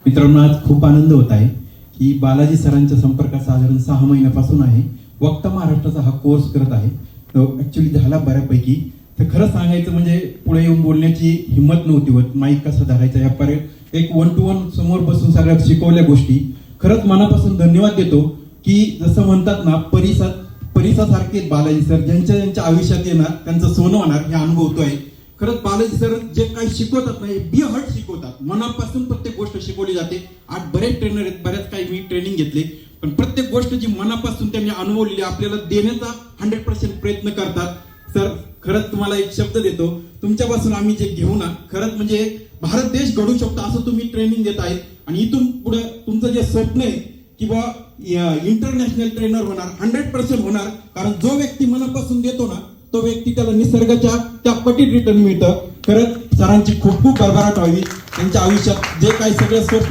मित्रांनो, आज खूप आनंद होत आहे की बालाजी सरांच्या संपर्कात साधारण 6 महिन्यापासून आहे. वक्ता महाराष्ट्राचा हा कोर्स करत आहे. ऍक्च्युली झाला बऱ्यापैकी. तर खरं सांगायचं म्हणजे पुढे येऊन बोलण्याची हिंमत नव्हती होत. माईक कसा धरायचा या एक 1 to 1 समोर बसून सगळ्या शिकवल्या गोष्टी. खरंच मनापासून धन्यवाद देतो की जसं म्हणतात ना, परिसासारखे बालाजी सर ज्यांच्या आयुष्यात येणार त्यांचं सोनं होणार हे अनुभवतोय. खरंच बालाजी सर जे काही शिकवतात ना, बी हर्ट शिकवतात. मनापासून प्रत्येक गोष्ट शिकवली जाते. आज बरेच ट्रेनर आहेत, बऱ्याच काही मी ट्रेनिंग घेतले, पण प्रत्येक गोष्ट जी मनापासून त्यांनी अनुभवलेली आपल्याला देण्याचा 100% प्रयत्न करतात. सर खरंच तुम्हाला एक शब्द देतो, तुमच्यापासून आम्ही जे घेऊ ना, खरंच म्हणजे भारत देश घडू शकतो असं तुम्ही ट्रेनिंग देत आहेत. आणि इथून पुढे तुमचं जे स्वप्न आहे की बा इंटरनॅशनल ट्रेनर होणार, 100% होणार. कारण जो व्यक्ती मनापासून देतो ना, तो व्यक्ती त्याला निसर्गाच्या त्या पटीत रिटर्न मिळतं. खरंच सरांची खूप खूप भरभराट व्हावी. त्यांच्या आयुष्यात जे काही सगळं स्वप्न